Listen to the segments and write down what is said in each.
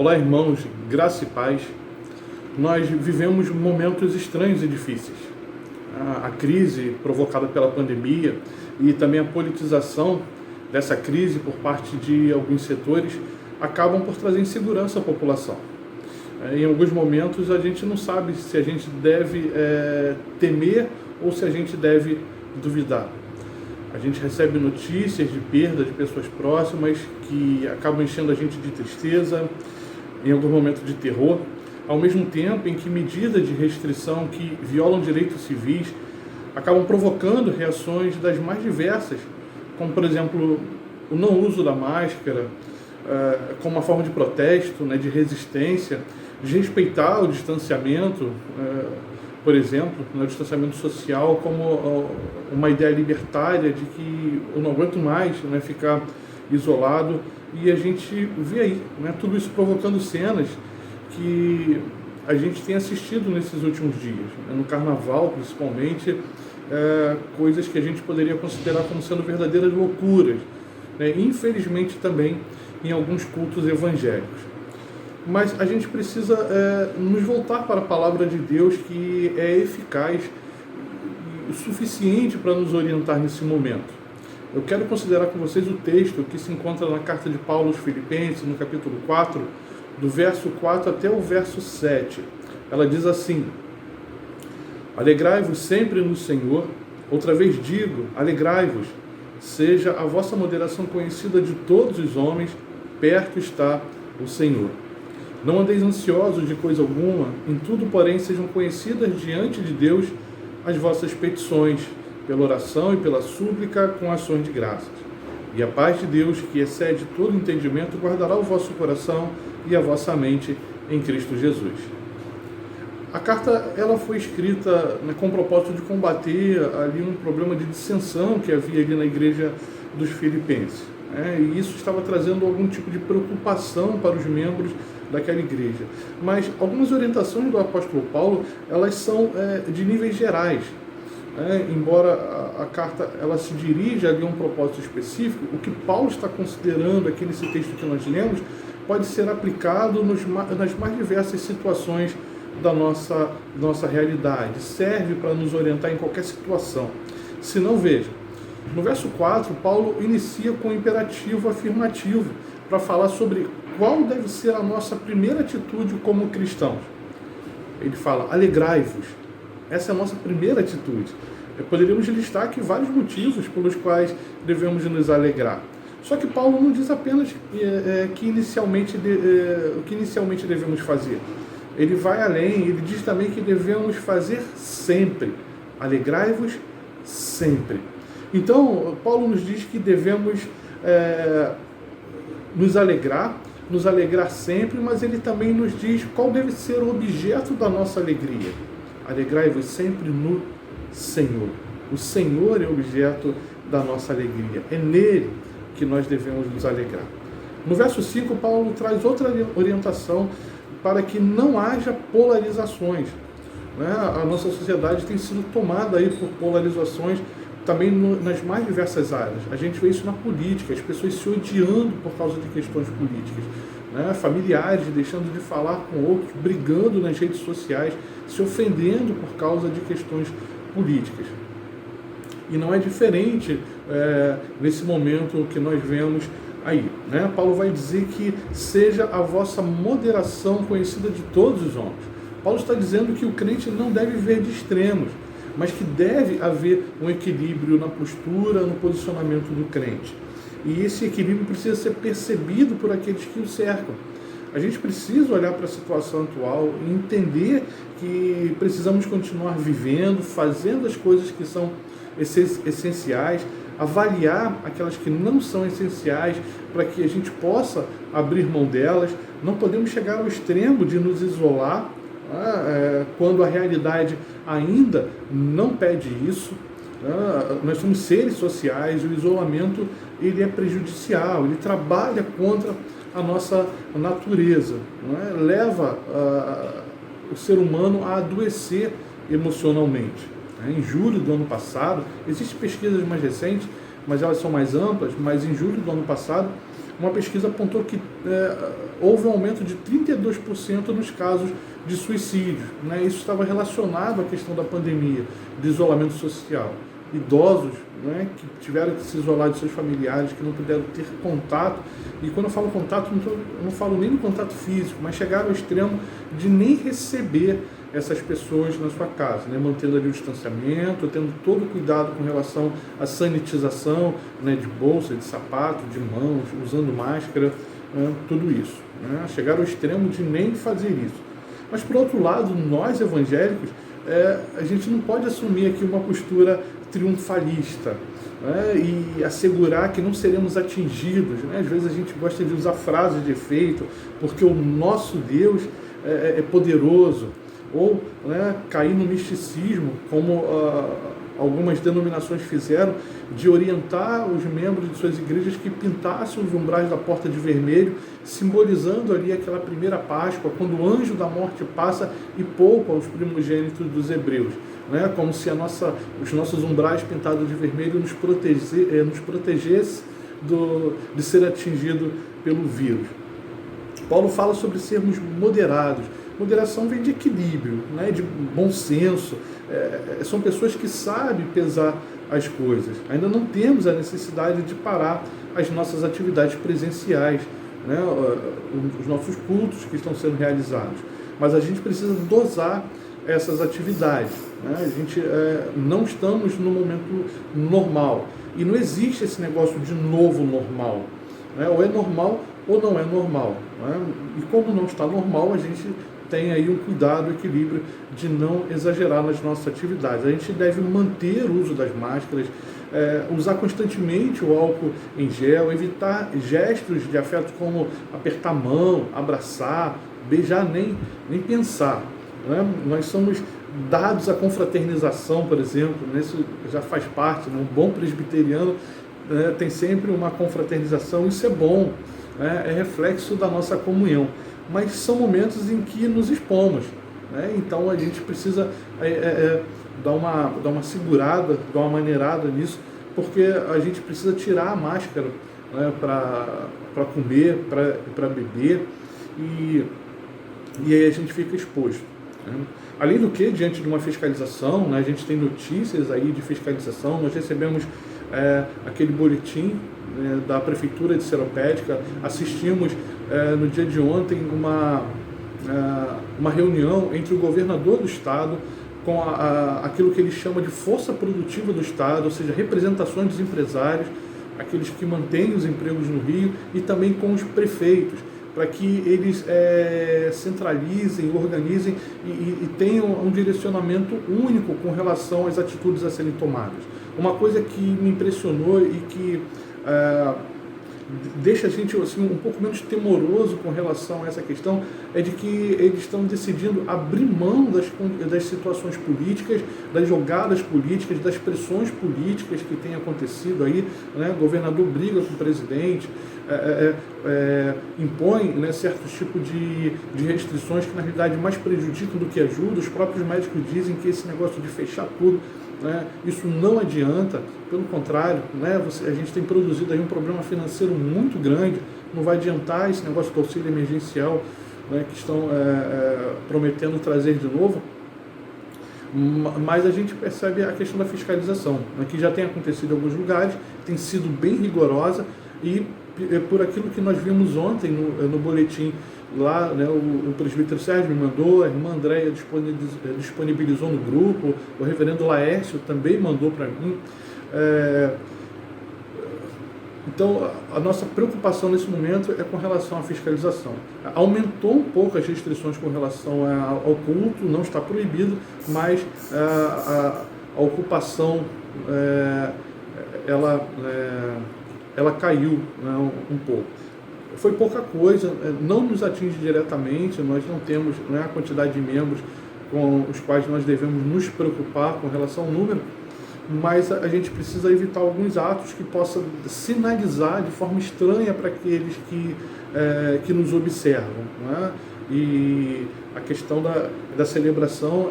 Olá, irmãos, graça e paz. Nós vivemos momentos estranhos e difíceis. A crise provocada pela pandemia e também a politização dessa crise por parte de alguns setores acabam por trazer insegurança à população. Em alguns momentos a gente não sabe se a gente deve temer ou se a gente deve duvidar. A gente recebe notícias de perda de pessoas próximas que acabam enchendo a gente de tristeza, em algum momento de terror, ao mesmo tempo em que medidas de restrição que violam direitos civis acabam provocando reações das mais diversas, como por exemplo o não uso da máscara, como uma forma de protesto, de resistência, de respeitar o distanciamento, por exemplo, o distanciamento social como uma ideia libertária de que eu não aguento mais ficar isolado, e a gente vê aí tudo isso provocando cenas que a gente tem assistido nesses últimos dias, no carnaval principalmente, coisas que a gente poderia considerar como sendo verdadeiras loucuras, infelizmente também em alguns cultos evangélicos. Mas a gente precisa nos voltar para a palavra de Deus, que é eficaz e suficiente para nos orientar nesse momento. Eu quero considerar com vocês o texto que se encontra na carta de Paulo aos Filipenses, no capítulo 4, do verso 4 até o verso 7. Ela diz assim: alegrai-vos sempre no Senhor. Outra vez digo, alegrai-vos. Seja a vossa moderação conhecida de todos os homens, perto está o Senhor. Não andeis ansiosos de coisa alguma, em tudo, porém, sejam conhecidas diante de Deus as vossas petições, pela oração e pela súplica, com ações de graças. E a paz de Deus, que excede todo entendimento, guardará o vosso coração e a vossa mente em Cristo Jesus. A carta ela foi escrita com o propósito de combater ali um problema de dissensão que havia ali na igreja dos Filipenses. E isso estava trazendo algum tipo de preocupação para os membros daquela igreja. Mas algumas orientações do apóstolo Paulo, elas são de níveis gerais. Embora a carta ela se dirija ali a um propósito específico, o que Paulo está considerando aqui nesse texto que nós lemos pode ser aplicado nas mais diversas situações da nossa realidade. Serve para nos orientar em qualquer situação. Se não, veja, no verso 4, Paulo inicia com um imperativo afirmativo para falar sobre qual deve ser a nossa primeira atitude como cristãos. Ele fala, alegrai-vos. Essa é a nossa primeira atitude. Poderíamos listar aqui vários motivos pelos quais devemos nos alegrar. Só que Paulo não diz apenas o que inicialmente devemos fazer. Ele vai além, ele diz também que devemos fazer sempre. Alegrai-vos sempre. Então, Paulo nos diz que devemos nos alegrar sempre, mas ele também nos diz qual deve ser o objeto da nossa alegria. Alegrai-vos sempre no Senhor. O Senhor é o objeto da nossa alegria. É nele que nós devemos nos alegrar. No verso 5, Paulo traz outra orientação para que não haja polarizações. A nossa sociedade tem sido tomada aí por polarizações também nas mais diversas áreas. A gente vê isso na política, as pessoas se odiando por causa de questões políticas. Familiares deixando de falar com outros, brigando nas redes sociais, se ofendendo por causa de questões políticas. E não é diferente nesse momento que nós vemos aí. Paulo vai dizer que seja a vossa moderação conhecida de todos os homens. Paulo está dizendo que o crente não deve viver de extremos, mas que deve haver um equilíbrio na postura, no posicionamento do crente. E esse equilíbrio precisa ser percebido por aqueles que o cercam. A gente precisa olhar para a situação atual e entender que precisamos continuar vivendo, fazendo as coisas que são essenciais, avaliar aquelas que não são essenciais para que a gente possa abrir mão delas. Não podemos chegar ao extremo de nos isolar quando a realidade ainda não pede isso. Nós somos seres sociais e o isolamento ele é prejudicial, ele trabalha contra a nossa natureza, leva o ser humano a adoecer emocionalmente. Em julho do ano passado, existem pesquisas mais recentes, mas elas são mais amplas. Mas em julho do ano passado, uma pesquisa apontou que houve um aumento de 32% nos casos de suicídio, né? Isso estava relacionado à questão da pandemia, de isolamento social. Idosos, né, que tiveram que se isolar de seus familiares, que não puderam ter contato. E quando eu falo contato, eu não falo nem no contato físico, mas chegaram ao extremo de nem receber essas pessoas na sua casa, né, mantendo ali o distanciamento, tendo todo o cuidado com relação à sanitização, né, de bolsa, de sapato, de mãos, usando máscara, né, tudo isso. Né, chegaram ao extremo de nem fazer isso. Mas, por outro lado, nós evangélicos, a gente não pode assumir aqui uma postura triunfalista, né, e assegurar que não seremos atingidos. Né? Às vezes a gente gosta de usar frases de efeito, porque o nosso Deus é poderoso, ou, né, cair no misticismo, como algumas denominações fizeram, de orientar os membros de suas igrejas que pintassem os umbrais da porta de vermelho, simbolizando ali aquela primeira Páscoa, quando o anjo da morte passa e poupa os primogênitos dos hebreus, né? Como se os nossos umbrais pintados de vermelho nos protegesse de ser atingido pelo vírus. Paulo fala sobre sermos moderados. Moderação vem de equilíbrio, né, de bom senso. São pessoas que sabem pesar as coisas. Ainda não temos a necessidade de parar as nossas atividades presenciais, né, os nossos cultos que estão sendo realizados. Mas a gente precisa dosar essas atividades. Né? A gente não estamos no momento normal. E não existe esse negócio de novo normal. Né? Ou é normal ou não é normal. Né? E como não está normal, a gente tem aí um cuidado, um equilíbrio de não exagerar nas nossas atividades. A gente deve manter o uso das máscaras, usar constantemente o álcool em gel, evitar gestos de afeto como apertar a mão, abraçar, beijar, nem pensar. Né? Nós somos dados à confraternização, por exemplo, né? Isso já faz parte, né? Um bom presbiteriano tem sempre uma confraternização, isso é bom, né? É reflexo da nossa comunhão. Mas são momentos em que nos expomos, né? Então a gente precisa dar uma segurada, dar uma maneirada nisso, porque a gente precisa tirar a máscara, né, para comer, para beber, e aí a gente fica exposto. Né? Além do que, diante de uma fiscalização, né, a gente tem notícias aí de fiscalização, nós recebemos aquele boletim da Prefeitura de Seropédica, assistimos no dia de ontem uma reunião entre o governador do estado com aquilo que ele chama de força produtiva do estado, ou seja, representações dos empresários, aqueles que mantêm os empregos no Rio, e também com os prefeitos, para que eles centralizem, organizem e tenham um direcionamento único com relação às atitudes a serem tomadas. Uma coisa que me impressionou e que deixa a gente assim, um pouco menos temoroso com relação a essa questão é de que eles estão decidindo abrir mão das situações políticas, das jogadas políticas, das pressões políticas que têm acontecido aí, né? O governador briga com o presidente, impõe, né, certos tipos de restrições que na realidade mais prejudicam do que ajudam. Os próprios médicos dizem que esse negócio de fechar tudo, né, isso não adianta, pelo contrário, né, a gente tem produzido aí um problema financeiro muito grande. Não vai adiantar esse negócio do auxílio emergencial, né, que estão prometendo trazer de novo. Mas a gente percebe a questão da fiscalização, né, que já tem acontecido em alguns lugares, tem sido bem rigorosa, e por aquilo que nós vimos ontem no boletim lá, né, o presbítero Sérgio me mandou, a irmã Andréia disponibilizou no grupo, o reverendo Laércio também mandou para mim. Então, a nossa preocupação nesse momento é com relação à fiscalização. Aumentou um pouco as restrições com relação ao culto, não está proibido, mas a ocupação, ela caiu, né, um pouco. Foi pouca coisa, não nos atinge diretamente, nós não temos, né, a quantidade de membros com os quais nós devemos nos preocupar com relação ao número, mas a gente precisa evitar alguns atos que possam sinalizar de forma estranha para aqueles que nos observam, né? E a questão da celebração,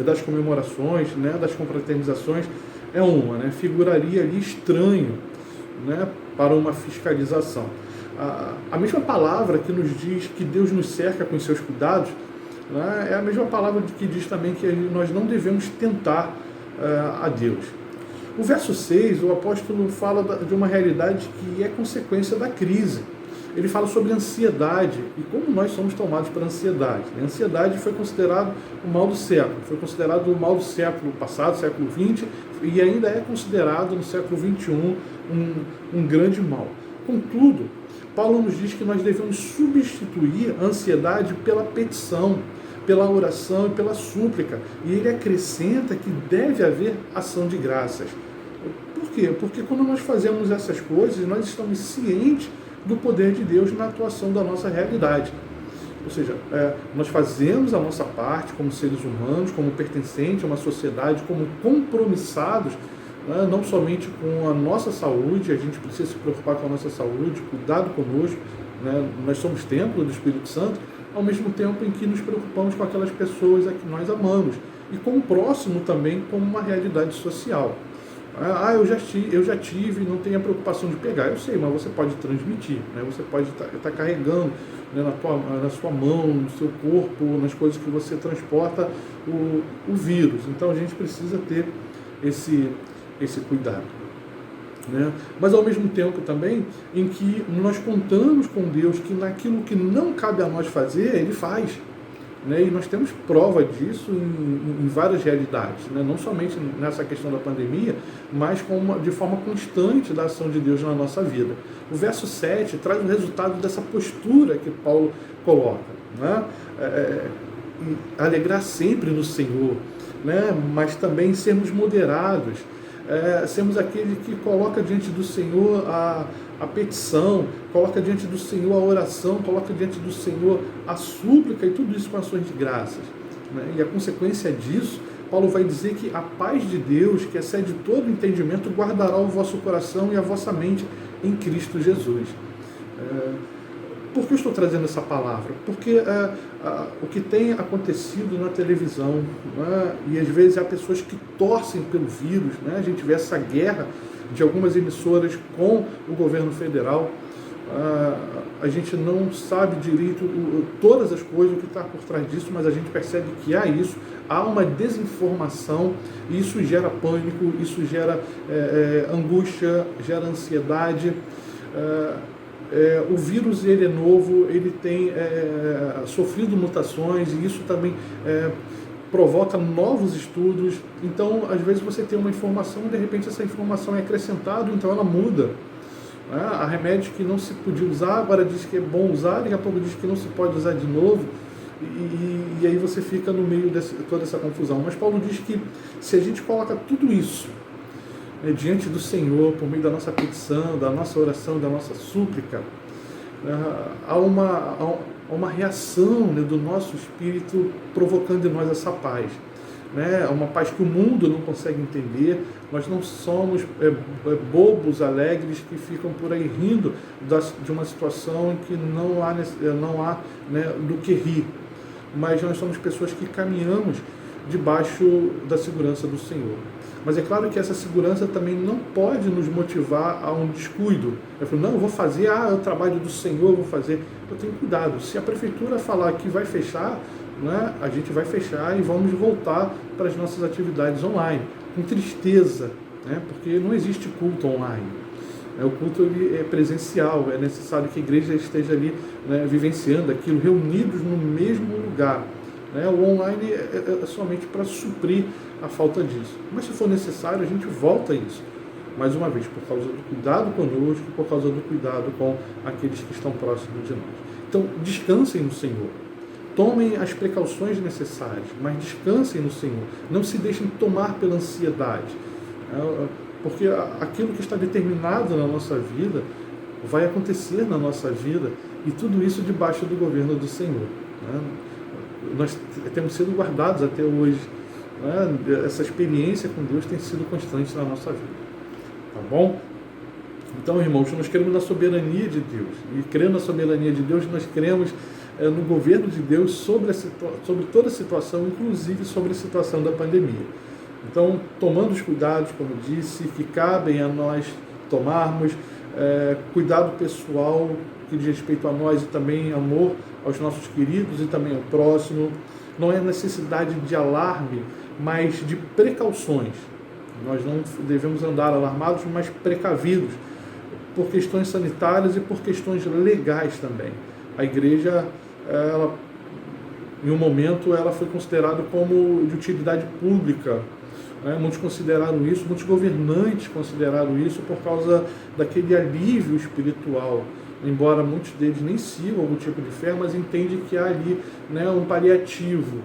das comemorações, né, das confraternizações, é uma, né? Figuraria ali estranho, né? Para uma fiscalização. A mesma palavra que nos diz que Deus nos cerca com os seus cuidados, né? É a mesma palavra que diz também que nós não devemos tentar a Deus. O verso 6, o apóstolo fala de uma realidade que é consequência da crise. Ele fala sobre ansiedade e como nós somos tomados pela ansiedade. A ansiedade foi considerado o mal do século, foi considerado o mal do século passado, século XX, e ainda é considerado no século XXI um grande mal. Contudo, Paulo nos diz que nós devemos substituir a ansiedade pela petição, pela oração e pela súplica. E ele acrescenta que deve haver ação de graças. Por quê? Porque quando nós fazemos essas coisas, nós estamos cientes do poder de Deus na atuação da nossa realidade. Ou seja, nós fazemos a nossa parte como seres humanos, como pertencentes a uma sociedade, como compromissados, né, não somente com a nossa saúde, a gente precisa se preocupar com a nossa saúde, cuidado conosco, né, nós somos templo do Espírito Santo, ao mesmo tempo em que nos preocupamos com aquelas pessoas a que nós amamos, e com o próximo também como uma realidade social. Eu já tive, não tenho a preocupação de pegar. Eu sei, mas você pode transmitir, né? Você pode estar carregando, né, na sua mão, no seu corpo, nas coisas que você transporta o vírus. Então a gente precisa ter esse cuidado, né? Mas ao mesmo tempo também em que nós contamos com Deus que naquilo que não cabe a nós fazer, Ele faz. Né? E nós temos prova disso em várias realidades, né? Não somente nessa questão da pandemia, mas de forma constante da ação de Deus na nossa vida. O verso 7 traz o resultado dessa postura que Paulo coloca, né? Alegrar sempre no Senhor, né? Mas também sermos moderados, sermos aquele que coloca diante do Senhor a petição, coloca diante do Senhor a oração, coloca diante do Senhor a súplica e tudo isso com ações de graças. Né? E a consequência disso, Paulo vai dizer que a paz de Deus, que excede todo entendimento, guardará o vosso coração e a vossa mente em Cristo Jesus. Por que eu estou trazendo essa palavra? Porque o que tem acontecido na televisão, né? E às vezes há pessoas que torcem pelo vírus, né? A gente vê essa guerra de algumas emissoras com o governo federal. A gente não sabe direito todas as coisas, o que está por trás disso, mas a gente percebe que há uma desinformação, e isso gera pânico, isso gera angústia, gera ansiedade. O vírus, ele é novo, ele tem sofrido mutações, e isso também provoca novos estudos. Então, às vezes você tem uma informação e de repente essa informação é acrescentada, então ela muda. Há remédios que não se podia usar, agora diz que é bom usar, daqui a pouco diz que não se pode usar de novo, e aí você fica no meio de toda essa confusão. Mas Paulo diz que se a gente coloca tudo isso diante do Senhor, por meio da nossa petição, da nossa oração, da nossa súplica, há uma reação, né, do nosso espírito provocando em nós essa paz. Né? Uma paz que o mundo não consegue entender. Nós não somos bobos alegres que ficam por aí rindo de uma situação em que não há né, do que rir. Mas nós somos pessoas que caminhamos debaixo da segurança do Senhor. Mas é claro que essa segurança também não pode nos motivar a um descuido. Eu falo, não, eu vou fazer, é o trabalho do Senhor, eu vou fazer. Eu tenho cuidado. Se a prefeitura falar que vai fechar, né, a gente vai fechar e vamos voltar para as nossas atividades online. Com tristeza, né, porque não existe culto online. O culto ele é presencial, é necessário que a igreja esteja ali, né, vivenciando aquilo, reunidos no mesmo lugar. O online é somente para suprir a falta disso. Mas se for necessário, a gente volta a isso. Mais uma vez, por causa do cuidado conosco, por causa do cuidado com aqueles que estão próximos de nós. Então, descansem no Senhor. Tomem as precauções necessárias, mas descansem no Senhor. Não se deixem tomar pela ansiedade. Porque aquilo que está determinado na nossa vida vai acontecer na nossa vida, e tudo isso debaixo do governo do Senhor. Nós temos sido guardados até hoje. Essa experiência com Deus tem sido constante na nossa vida. Tá bom? Então, irmãos, nós cremos na soberania de Deus. E crendo na soberania de Deus, nós cremos no governo de Deus sobre toda a situação, inclusive sobre a situação da pandemia. Então, tomando os cuidados, como eu disse, que cabem a nós tomarmos, cuidado pessoal que diz respeito a nós e também amor aos nossos queridos e também ao próximo. Não é necessidade de alarme, mas de precauções. Nós não devemos andar alarmados, mas precavidos, por questões sanitárias e por questões legais também. A igreja, ela, em um momento, ela foi considerada como de utilidade pública. Muitos consideraram isso, muitos governantes consideraram isso por causa daquele alívio espiritual. Embora muitos deles nem sigam algum tipo de fé, mas entendem que há ali, um paliativo.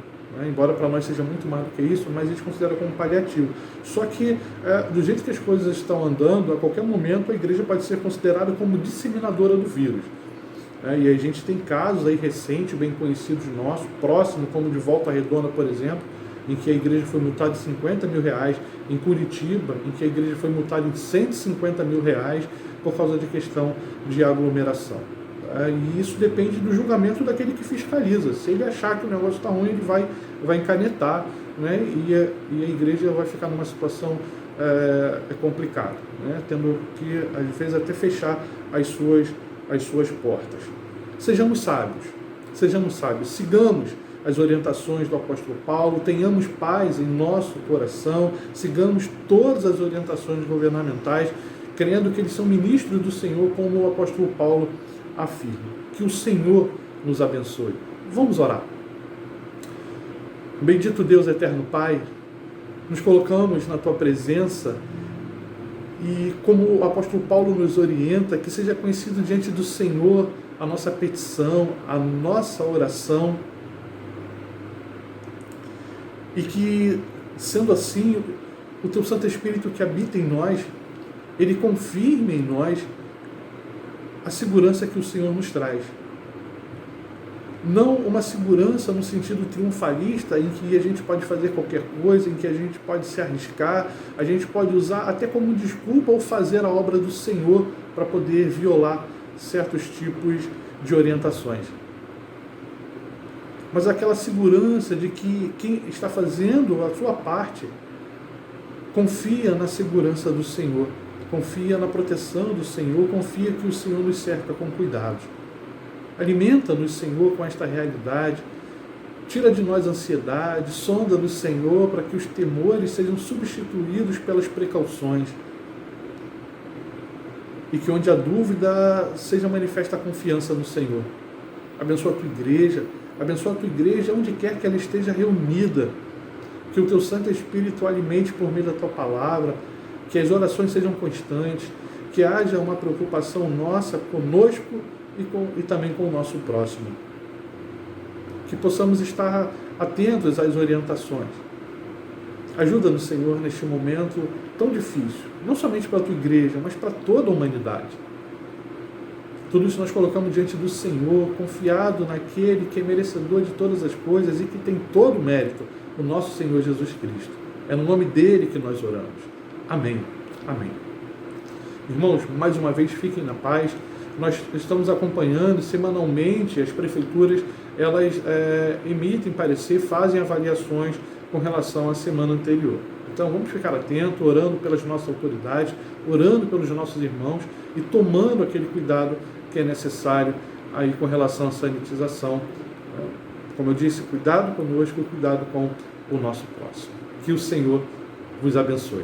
Embora para nós seja muito mais do que isso, mas eles consideram como paliativo. Só que, do jeito que as coisas estão andando, a qualquer momento a igreja pode ser considerada como disseminadora do vírus. E a gente tem casos aí recentes, bem conhecidos nossos, próximos, como de Volta Redonda, por exemplo, em que a igreja foi multada em 50 mil reais, em Curitiba, em que a igreja foi multada em 150 mil reais por causa de questão de aglomeração. E isso depende do julgamento daquele que fiscaliza. Se ele achar que o negócio está ruim, ele vai encanetar, e a igreja vai ficar numa situação complicada, tendo que, às vezes, até fechar as suas portas. Sejamos sábios, sigamos as orientações do apóstolo Paulo, tenhamos paz em nosso coração, sigamos todas as orientações governamentais, crendo que eles são ministros do Senhor, como o apóstolo Paulo afirma. Que o Senhor nos abençoe. Vamos orar. Bendito Deus, eterno Pai, nos colocamos na Tua presença e, como o apóstolo Paulo nos orienta, que seja conhecido diante do Senhor a nossa petição, a nossa oração, e que, sendo assim, o Teu Santo Espírito que habita em nós, ele confirme em nós a segurança que o Senhor nos traz. Não uma segurança no sentido triunfalista, em que a gente pode fazer qualquer coisa, em que a gente pode se arriscar, a gente pode usar até como desculpa ou fazer a obra do Senhor para poder violar certos tipos de orientações. Mas aquela segurança de que quem está fazendo a sua parte confia na segurança do Senhor, confia na proteção do Senhor, confia que o Senhor nos cerca com cuidado. Alimenta-nos, Senhor, com esta realidade, tira de nós a ansiedade, sonda-nos, Senhor, para que os temores sejam substituídos pelas precauções e que onde há dúvida seja manifesta a confiança no Senhor. Abençoa a Tua igreja onde quer que ela esteja reunida, que o Teu Santo Espírito alimente por meio da Tua palavra, que as orações sejam constantes, que haja uma preocupação nossa conosco e também com o nosso próximo. Que possamos estar atentos às orientações. Ajuda-nos, Senhor, neste momento tão difícil, não somente para a Tua igreja, mas para toda a humanidade. Tudo isso nós colocamos diante do Senhor, confiado naquele que é merecedor de todas as coisas e que tem todo o mérito, o nosso Senhor Jesus Cristo. É no nome dele que nós oramos. Amém. Amém. Irmãos, mais uma vez, fiquem na paz. Nós estamos acompanhando semanalmente, as prefeituras, elas emitem parecer, fazem avaliações com relação à semana anterior. Então vamos ficar atentos, orando pelas nossas autoridades, orando pelos nossos irmãos e tomando aquele cuidado que é necessário aí com relação à sanitização. Como eu disse, cuidado conosco e cuidado com o nosso próximo. Que o Senhor vos abençoe.